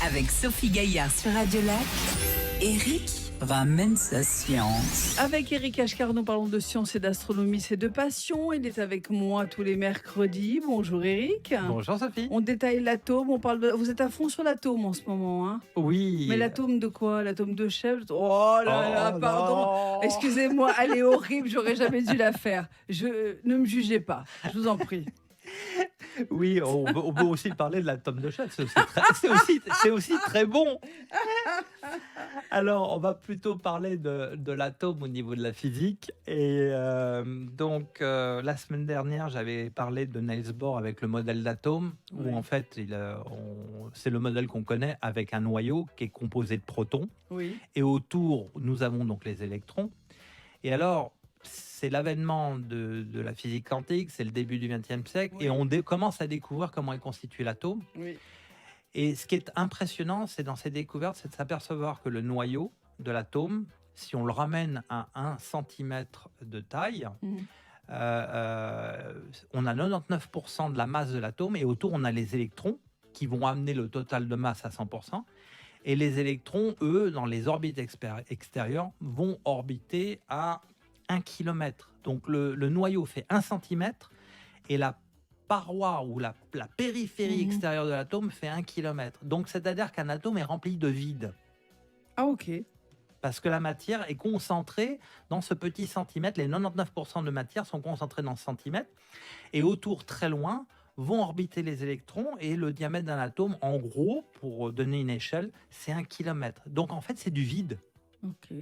Avec Sophie Gaillard sur Radio Lac, Eric ramène sa science. Avec Eric Ashkar, nous parlons de science et d'astronomie, c'est de passion. Il est avec moi tous les mercredis. Bonjour Eric. Bonjour Sophie. On détaille l'atome, on parle de... Vous êtes à fond sur l'atome en ce moment, hein? Oui. Mais l'atome de quoi? L'atome de chèvre? Oh là là, pardon. Non. Excusez-moi, elle est horrible, j'aurais jamais dû la faire. Ne me jugez pas, je vous en prie. Oui, on peut aussi parler de l'atome de chèvre, c'est aussi très bon. Alors, on va plutôt parler de l'atome au niveau de la physique. Et donc, la semaine dernière, j'avais parlé de Niels Bohr avec le modèle d'atome, où en fait, c'est le modèle qu'on connaît avec un noyau qui est composé de protons. Oui. Et autour, nous avons donc les électrons. Et alors, c'est l'avènement de la physique quantique, c'est le début du XXe siècle, Oui. et on commence à découvrir comment est constitué l'atome. Oui. Et ce qui est impressionnant, c'est dans ces découvertes, c'est de s'apercevoir que le noyau de l'atome, si on le ramène à 1 cm de taille, on a 99% de la masse de l'atome, et autour, on a les électrons qui vont amener le total de masse à 100%. Et les électrons, eux, dans les orbites extérieures, vont orbiter à 1 km. Donc le noyau fait 1 cm et la paroi ou la périphérie extérieure de l'atome fait 1 km. Donc c'est-à-dire qu'un atome est rempli de vide. Ah ok. Parce que la matière est concentrée dans ce petit centimètre. Les 99% de matière sont concentrés dans ce centimètre. Et autour, très loin, vont orbiter les électrons. Et le diamètre d'un atome, en gros, pour donner une échelle, c'est 1 km. Donc en fait, c'est du vide. Ok.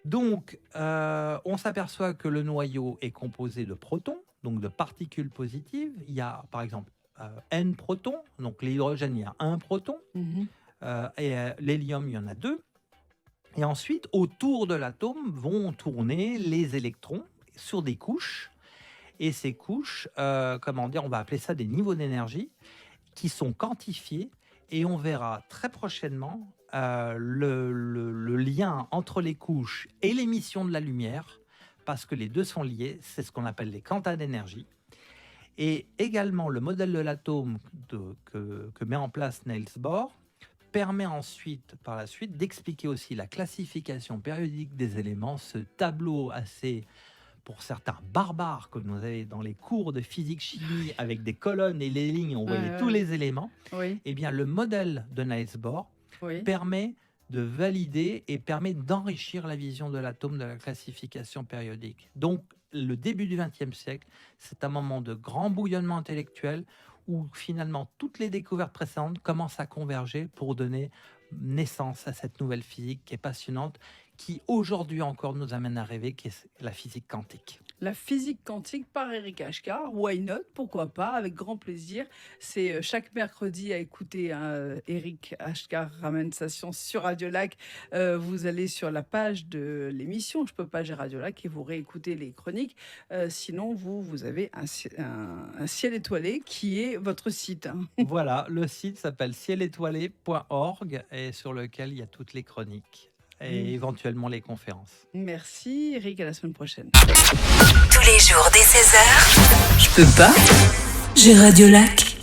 Donc, on s'aperçoit que le noyau est composé de protons, donc de particules positives. Il y a, par exemple, N protons. Donc, l'hydrogène, il y a 1 proton. Et l'hélium, il y en a 2. Et ensuite, autour de l'atome vont tourner les électrons sur des couches. Et ces couches, on va appeler ça des niveaux d'énergie, qui sont quantifiés. Et on verra très prochainement le lien entre les couches et l'émission de la lumière, parce que les deux sont liés, c'est ce qu'on appelle les quantas d'énergie. Et également, le modèle de l'atome que met en place Niels Bohr permet ensuite, par la suite, d'expliquer aussi la classification périodique des éléments, ce tableau assez, pour certains, barbare que vous avez dans les cours de physique-chimie, avec des colonnes et les lignes, on voyait tous les éléments. Oui. Eh bien, le modèle de Niels Bohr permet de valider et permet d'enrichir la vision de l'atome de la classification périodique. Donc, le début du XXe siècle, c'est un moment de grand bouillonnement intellectuel où finalement toutes les découvertes précédentes commencent à converger pour donner naissance à cette nouvelle physique qui est passionnante, qui aujourd'hui encore nous amène à rêver, qui est la physique quantique. La physique quantique par Eric Ashkar, why not? Pourquoi pas? Avec grand plaisir. C'est chaque mercredi à écouter Eric Ashkar ramène sa science sur Radio Lac. Vous allez sur la page de l'émission Je peux pas, j'ai Radio Lac et vous réécoutez les chroniques. Sinon, vous avez un ciel étoilé qui est votre site. Voilà, le site s'appelle cielétoilé.org et sur lequel il y a toutes les chroniques et éventuellement les conférences. Merci Eric, à la semaine prochaine. Tous les jours dès 16h, je peux pas, j'ai Radio Lac.